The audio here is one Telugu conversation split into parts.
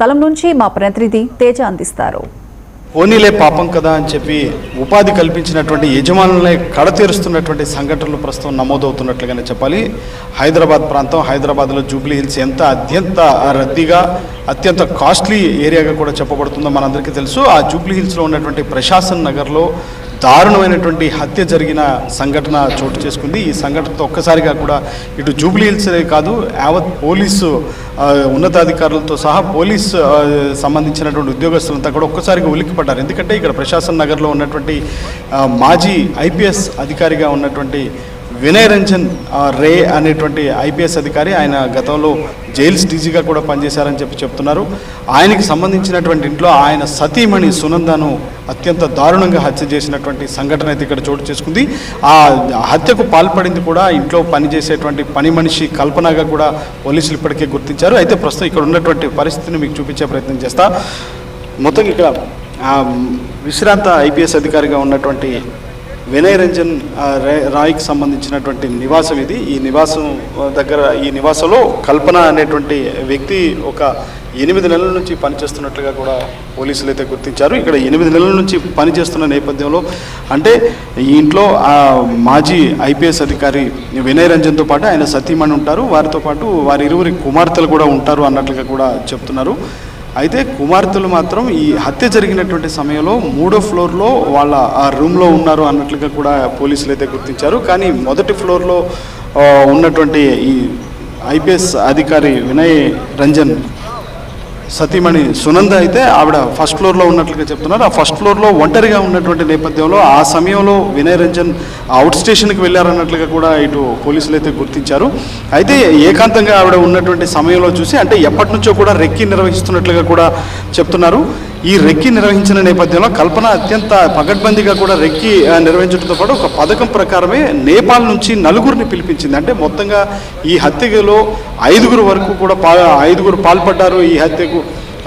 స్థలం నుంచి మా ప్రతినిధి తేజ అందిస్తారు. పోనీలే పాపం కదా అని చెప్పి ఉపాధి కల్పించినటువంటి యజమానులనే కడతీరుస్తున్నటువంటి సంఘటనలు ప్రస్తుతం నమోదవుతున్నట్లుగానే చెప్పాలి. హైదరాబాద్ ప్రాంతం, హైదరాబాద్లో జూబ్లీ హిల్స్ అత్యంత రద్దీగా అత్యంత కాస్ట్లీ ఏరియాగా కూడా చెప్పబడుతుందో మనందరికీ తెలుసు. ఆ జూబ్లీ హిల్స్లో ఉన్నటువంటి ప్రశాసన్ నగర్లో దారుణమైనటువంటి హత్య జరిగిన సంఘటన చోటు చేసుకుంది. ఈ సంఘటనతో ఒక్కసారిగా కూడా ఇటు జూబ్లీ హిల్సే కాదు, యావత్ పోలీసు ఉన్నతాధికారులతో సహా పోలీస్ సంబంధించినటువంటి ఉద్యోగస్తులంతా కూడా ఒక్కసారిగా ఉలిక్కిపడ్డారు. ఎందుకంటే ఇక్కడ ప్రశాసన్ నగర్లో ఉన్నటువంటి మాజీ ఐపీఎస్ అధికారిగా ఉన్నటువంటి వినయ్ రంజన్ రే అనేటువంటి ఐపీఎస్ అధికారి, ఆయన గతంలో జైల్స్ డీజీగా కూడా పనిచేశారని చెప్తున్నారు. ఆయనకి సంబంధించినటువంటి ఇంట్లో ఆయన సతీమణి సునందను అత్యంత దారుణంగా హత్య చేసినటువంటి సంఘటన అయితే ఇక్కడ చోటు చేసుకుంది. ఆ హత్యకు పాల్పడింది కూడా ఇంట్లో పనిచేసేటువంటి పని మనిషి కల్పనగా కూడా పోలీసులు ఇప్పటికే గుర్తించారు. అయితే ప్రస్తుతం ఇక్కడ ఉన్నటువంటి పరిస్థితిని మీకు చూపించే ప్రయత్నం చేస్తా. మొత్తం ఇక్కడ విశ్రాంత ఐపీఎస్ అధికారిగా ఉన్నటువంటి వినయ్ రంజన్ రాయ్కి సంబంధించినటువంటి నివాసం ఇది. ఈ నివాసం దగ్గర, ఈ నివాసంలో కల్పన అనేటువంటి వ్యక్తి ఒక 8 నెలల నుంచి పనిచేస్తున్నట్లుగా కూడా పోలీసులు అయితే గుర్తించారు. ఇక్కడ 8 నెలల నుంచి పనిచేస్తున్న నేపథ్యంలో అంటే ఈ ఇంట్లో మాజీ ఐపీఎస్ అధికారి వినయ్ రంజన్తో పాటు ఆయన సతీమణి ఉంటారు, వారితో పాటు వారి ఇరువురి కుమార్తెలు కూడా ఉంటారు అన్నట్లుగా కూడా చెప్తున్నారు. అయితే కుమార్తెలు మాత్రం ఈ హత్య జరిగినటువంటి సమయంలో 3వ ఫ్లోర్లో వాళ్ళ ఆ రూమ్లో ఉన్నారు అన్నట్లుగా కూడా పోలీసులు అయితే గుర్తించారు. కానీ మొదటి ఫ్లోర్లో ఉన్నటువంటి ఈ ఐపీఎస్ అధికారి వినయ్ రంజన్ సతీమణి సునంద అయితే ఆవిడ ఫస్ట్ ఫ్లోర్లో ఉన్నట్లుగా చెప్తున్నారు. ఆ ఫస్ట్ ఫ్లోర్లో ఒంటరిగా ఉన్నటువంటి నేపథ్యంలో ఆ సమయంలో వినయ్ రంజన్ అవుట్ స్టేషన్కి వెళ్ళారన్నట్లుగా కూడా ఇటు పోలీసులు అయితే గుర్తించారు. అయితే ఏకాంతంగా ఆవిడ ఉన్నటువంటి సమయంలో చూసి అంటే ఎప్పటి నుంచో కూడా రెక్కి నిర్వహిస్తున్నట్లుగా కూడా చెప్తున్నారు. ఈ రెక్కి నిర్వహించిన నేపథ్యంలో కల్పన అత్యంత పగడ్బందీగా కూడా రెక్కి నిర్వహించడంతో పాటు ఒక పథకం ప్రకారమే నేపాల్ నుంచి 4గురిని పిలిపించింది. అంటే మొత్తంగా ఈ హత్యలో 5గురు వరకు కూడా 5గురు పాల్పడ్డారు. ఈ హత్యకు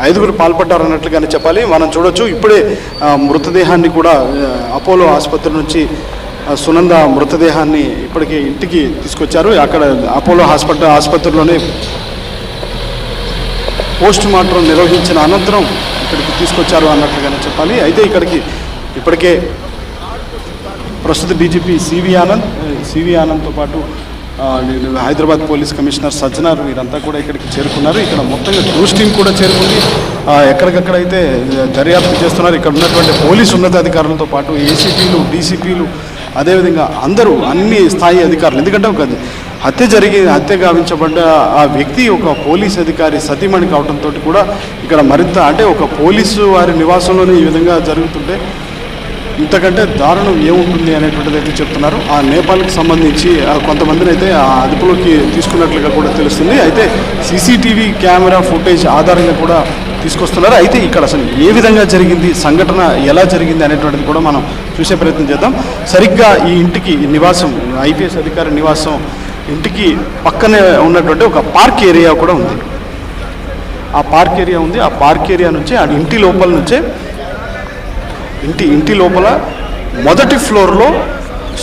5గురు పాల్పడ్డారు అన్నట్లుగానే చెప్పాలి. మనం చూడొచ్చు ఇప్పుడే మృతదేహాన్ని కూడా అపోలో ఆసుపత్రి నుంచి సునంద మృతదేహాన్ని ఇప్పటికే ఇంటికి తీసుకొచ్చారు. అక్కడ అపోలో ఆసుపత్రిలోనే పోస్ట్ మార్టం నిర్వహించిన అనంతరం ఇక్కడికి తీసుకొచ్చారు అన్నట్లుగానే చెప్పాలి. అయితే ఇక్కడికి ఇప్పటికే ప్రస్తుత డీజీపీ సివి ఆనంద్తో పాటు హైదరాబాద్ పోలీస్ కమిషనర్ సజ్జనార్ వీరంతా కూడా ఇక్కడికి చేరుకున్నారు. ఇక్కడ మొత్తంగా క్రూజ్ టీం కూడా చేరుకుంది. ఎక్కడికక్కడైతే దర్యాప్తు చేస్తున్నారు. ఇక్కడ ఉన్నటువంటి పోలీసు ఉన్నతాధికారులతో పాటు ఏసీపీలు, డీసీపీలు, అదేవిధంగా అందరూ అన్ని స్థాయి అధికారులు. ఎందుకంటే ఒక హత్య గావించబడ్డ ఆ వ్యక్తి ఒక పోలీస్ అధికారి సతీమణి కావడంతో కూడా ఇక్కడ మరింత అంటే ఒక పోలీసు వారి నివాసంలోనే ఈ విధంగా జరుగుతుంటే ఇంతకంటే దారుణం ఏముంటుంది అనేటువంటిది అయితే చెప్తున్నారు. ఆ నేపాల్కి సంబంధించి కొంతమందిని అయితే ఆ అదుపులోకి తీసుకున్నట్లుగా కూడా తెలుస్తుంది. అయితే సీసీటీవీ కెమెరా ఫుటేజ్ ఆధారంగా కూడా తీసుకొస్తున్నారు. అయితే ఇక్కడ అసలు ఏ విధంగా జరిగింది, సంఘటన ఎలా జరిగింది అనేటువంటిది కూడా మనం చూసే ప్రయత్నం చేద్దాం. సరిగ్గా ఈ ఇంటికి నివాసం, ఐపీఎస్ అధికారి నివాసం ఇంటికి పక్కనే ఉన్నటువంటి ఒక పార్క్ ఏరియా కూడా ఉంది. ఆ పార్క్ ఏరియా ఉంది. ఆ పార్క్ ఏరియా నుంచి ఆ ఇంటి లోపల నుంచే ఇంటి లోపల మొదటి ఫ్లోర్లో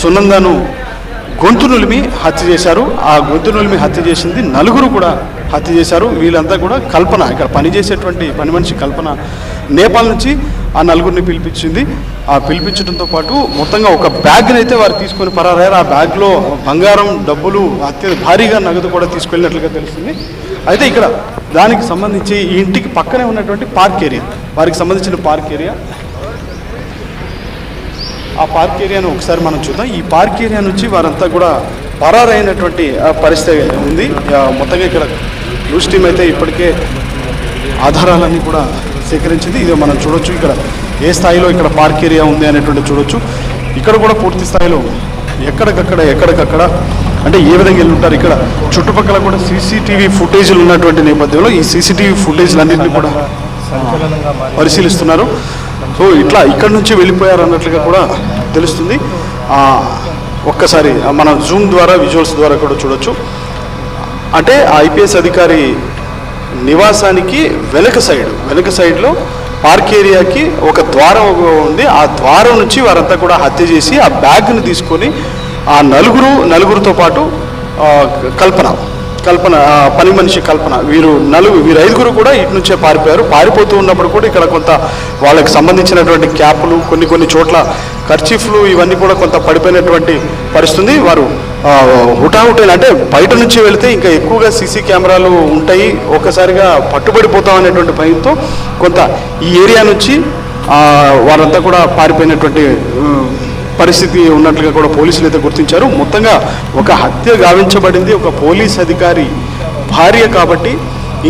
సునందను గొంతు నులిమి హత్య చేశారు. ఆ గొంతు నులిమి హత్య చేసింది 4గురు కూడా హత్య చేశారు. వీళ్ళంతా కూడా కల్పన, ఇక్కడ పనిచేసేటువంటి పని మనిషి కల్పన నేపాల్ నుంచి ఆ 4గురిని పిలిపించింది. ఆ పిలిపించడంతో పాటు మొత్తంగా ఒక బ్యాగ్ని అయితే వారు తీసుకొని పరారయ్యారు. ఆ బ్యాగ్లో బంగారం, డబ్బులు, భారీగా నగదు కూడా తీసుకెళ్ళినట్లుగా తెలుస్తుంది. అయితే ఇక్కడ దానికి సంబంధించి ఈ ఇంటికి పక్కనే ఉన్నటువంటి పార్క్ ఏరియా, వారికి సంబంధించిన పార్క్ ఏరియా, ఆ పార్క్ ఏరియాను ఒకసారి మనం చూద్దాం. ఈ పార్క్ ఏరియా నుంచి వారంతా కూడా పరారైనటువంటి పరిస్థితి ఉంది. మొత్తంగా ఇక్కడ న్యూస్ టీమ్ అయితే ఇప్పటికే ఆధారాలన్నీ కూడా సేకరించింది. ఇది మనం చూడొచ్చు ఇక్కడ ఏ స్థాయిలో ఇక్కడ పార్క్ ఏరియా ఉంది అనేటువంటి చూడొచ్చు. ఇక్కడ కూడా పూర్తి స్థాయిలో ఎక్కడికక్కడ అంటే ఏ విధంగా వెళ్ళి ఉంటారు. ఇక్కడ చుట్టుపక్కల కూడా సీసీటీవీ ఫుటేజ్లు ఉన్నటువంటి నేపథ్యంలో ఈ సీసీటీవీ ఫుటేజ్లన్నింటినీ కూడా పరిశీలిస్తున్నారు. సో ఇట్లా ఇక్కడ నుంచి వెళ్ళిపోయారు అన్నట్లుగా కూడా తెలుస్తుంది. ఒక్కసారి మనం జూమ్ ద్వారా, విజువల్స్ ద్వారా కూడా చూడొచ్చు. అంటే ఆ ఐపీఎస్ అధికారి నివాసానికి వెనక సైడ్లో పార్క్ ఏరియాకి ఒక ద్వారం ఉంది. ఆ ద్వారం నుంచి వారంతా కూడా హత్య చేసి ఆ బ్యాగ్ను తీసుకొని ఆ నలుగురుతో పాటు పని మనిషి కల్పన వీరు ఐదుగురు కూడా ఇటు నుంచే పారిపోయారు. పారిపోతూ ఉన్నప్పుడు కూడా ఇక్కడ కొంత వాళ్ళకి సంబంధించినటువంటి క్యాపులు, కొన్ని చోట్ల కర్చీఫ్లు ఇవన్నీ కూడా కొంత పడిపోయినటువంటి పరిస్థితి. వారు హుటాహుటైన అంటే బయట నుంచి వెళితే ఇంకా ఎక్కువగా సీసీ కెమెరాలు ఉంటాయి, ఒక్కసారిగా పట్టుబడిపోతాం అనేటువంటి భయంతో కొంత ఈ ఏరియా నుంచి వారంతా కూడా పారిపోయినటువంటి పరిస్థితి ఉన్నట్లుగా కూడా పోలీసులు అయితే గుర్తించారు. మొత్తంగా ఒక హత్య గావించబడింది ఒక పోలీస్ అధికారి భార్య కాబట్టి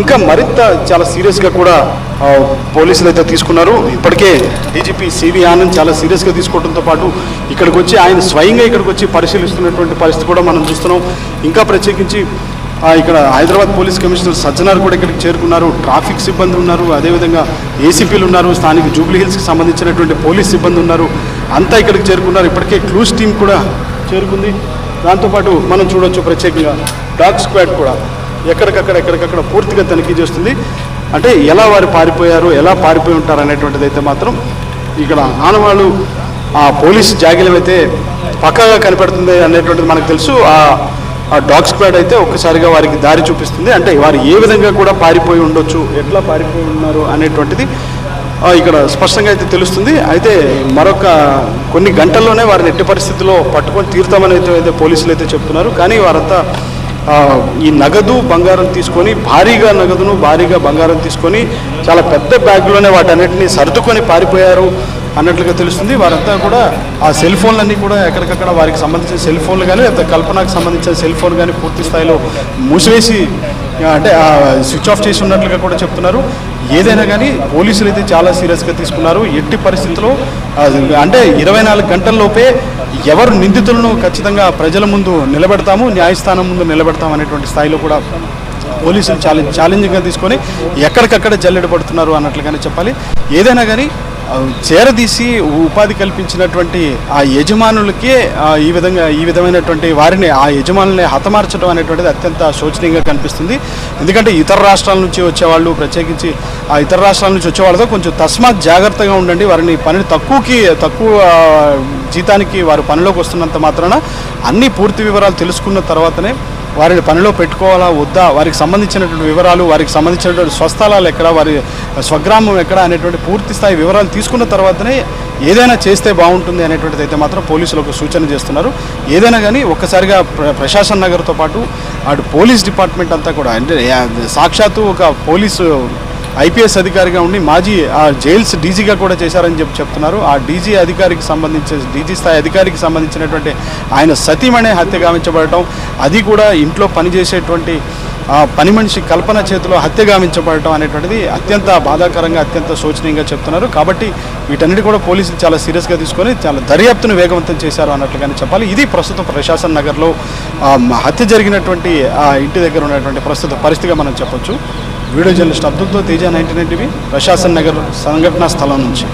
ఇంకా మరింత చాలా సీరియస్గా కూడా పోలీసులు అయితే తీసుకున్నారు. ఇప్పటికే డీజీపీ సివి ఆనంద్ చాలా సీరియస్గా తీసుకోవడంతో పాటు ఇక్కడికి వచ్చి ఆయన స్వయంగా ఇక్కడికి వచ్చి పరిశీలిస్తున్నటువంటి పరిస్థితి కూడా మనం చూస్తున్నాం. ఇంకా ప్రత్యేకించి ఇక్కడ హైదరాబాద్ పోలీస్ కమిషనర్ సజ్జనార్ కూడా ఇక్కడికి చేరుకున్నారు. ట్రాఫిక్ సిబ్బంది ఉన్నారు, అదేవిధంగా ఏసీపీలు ఉన్నారు, స్థానిక జూబ్లీ హిల్స్కి సంబంధించినటువంటి పోలీస్ సిబ్బంది ఉన్నారు, అంతా ఇక్కడికి చేరుకున్నారు. ఇప్పటికే క్లూస్ టీం కూడా చేరుకుంది. దాంతోపాటు మనం చూడొచ్చు ప్రత్యేకంగా డాగ్ స్క్వాడ్ కూడా ఎక్కడికక్కడ పూర్తిగా తనిఖీ చేస్తుంది. అంటే ఎలా వారు పారిపోయారు, ఎలా పారిపోయి ఉంటారు అనేటువంటిది అయితే మాత్రం ఇక్కడ ఆనవాళ్ళు ఆ పోలీస్ జాగిలం అయితే పక్కాగా కనిపెడుతుంది అనేటువంటిది మనకు తెలుసు. ఆ డాగ్ స్క్వాడ్ అయితే ఒక్కసారిగా వారికి దారి చూపిస్తుంది. అంటే వారు ఏ విధంగా కూడా పారిపోయి ఉండొచ్చు, ఎట్లా పారిపోయి ఉన్నారు అనేటువంటిది ఇక్కడ స్పష్టంగా అయితే తెలుస్తుంది. అయితే మరొక కొన్ని గంటల్లోనే వారిని ఎట్టి పరిస్థితుల్లో పట్టుకొని తీరుతామని అయితే పోలీసులు అయితే చెప్తున్నారు. కానీ వారంతా ఈ నగదు బంగారం తీసుకొని భారీగా బంగారం తీసుకొని చాలా పెద్ద బ్యాగ్లోనే వాటన్నిటిని సర్దుకొని పారిపోయారు అన్నట్లుగా తెలుస్తుంది. వారంతా కూడా ఆ సెల్ ఫోన్లన్నీ కూడా ఎక్కడికక్కడ వారికి సంబంధించిన సెల్ ఫోన్లు కానీ లేకపోతే కల్పనకు సంబంధించిన సెల్ ఫోన్ కానీ పూర్తి స్థాయిలో మూసివేసి అంటే స్విచ్ ఆఫ్ చేసి ఉన్నట్లుగా కూడా చెప్తున్నారు. ఏదైనా కానీ పోలీసులు అయితే చాలా సీరియస్గా తీసుకున్నారు. ఎట్టి పరిస్థితుల్లో అంటే 24 గంటల్లోపే ఎవరు నిందితులను ఖచ్చితంగా ప్రజల ముందు నిలబెడతాము, న్యాయస్థానం ముందు నిలబెడతాము అనేటువంటి స్థాయిలో కూడా పోలీసులు ఛాలెంజింగ్గా తీసుకొని ఎక్కడికక్కడ జల్లెడ పడుతున్నారు అన్నట్లుగానే చెప్పాలి. ఏదైనా కానీ చేరదీసి ఉపాధి కల్పించినటువంటి ఆ యజమానులకే ఈ విధమైనటువంటి వారిని ఆ యజమానుల్ని హతమార్చడం అనేటువంటిది అత్యంత శోచనీయంగా కనిపిస్తుంది. ఎందుకంటే ఇతర రాష్ట్రాల నుంచి వచ్చేవాళ్ళు, ప్రత్యేకించి ఆ ఇతర రాష్ట్రాల నుంచి వచ్చేవాళ్ళతో కొంచెం తస్మాత్ జాగ్రత్తగా ఉండండి. వారిని పనిని తక్కువ జీతానికి వారు పనిలోకి వస్తున్నంత మాత్రాన అన్ని పూర్తి వివరాలు తెలుసుకున్న తర్వాతనే వారిని పనిలో పెట్టుకోవాలా వద్దా, వారికి సంబంధించినటువంటి వివరాలు, వారికి సంబంధించినటువంటి స్వస్థలాలు ఎక్కడ, వారి స్వగ్రామం ఎక్కడ అనేటువంటి పూర్తి స్థాయి వివరాలు తీసుకున్న తర్వాతనే ఏదైనా చేస్తే బాగుంటుంది అనేటువంటిది అయితే మాత్రం పోలీసులకు సూచన చేస్తున్నారు. ఏదైనా కానీ ఒక్కసారిగా ప్రశాసన్ నగర్తో పాటు అటు పోలీస్ డిపార్ట్మెంట్ అంతా కూడా అంటే సాక్షాత్తు ఒక పోలీసు ఐపీఎస్ అధికారిగా ఉండి మాజీ జైల్స్ డీజీగా కూడా చేశారని చెప్తున్నారు. ఆ డీజీ స్థాయి అధికారికి సంబంధించినటువంటి ఆయన సతీమణే హత్య గావించబడటం, అది కూడా ఇంట్లో పనిచేసేటువంటి పని మనిషి కల్పన చేతిలో హత్య గావించబడటం అనేటువంటిది అత్యంత బాధాకరంగా, అత్యంత శోచనీయంగా చెప్తున్నారు. కాబట్టి వీటన్నిటి కూడా పోలీసులు చాలా సీరియస్గా తీసుకొని చాలా దర్యాప్తును వేగవంతం చేశారు అన్నట్లుగానే చెప్పాలి. ఇది ప్రస్తుతం ప్రశాసన్ నగర్లో హత్య జరిగినటువంటి ఇంటి దగ్గర ఉన్నటువంటి ప్రస్తుత పరిస్థితిగా మనం చెప్పొచ్చు. Video journalist అబ్దుల్తో Teja 99 TV Prashasan Nagar సంఘటనా స్థలం నుంచి.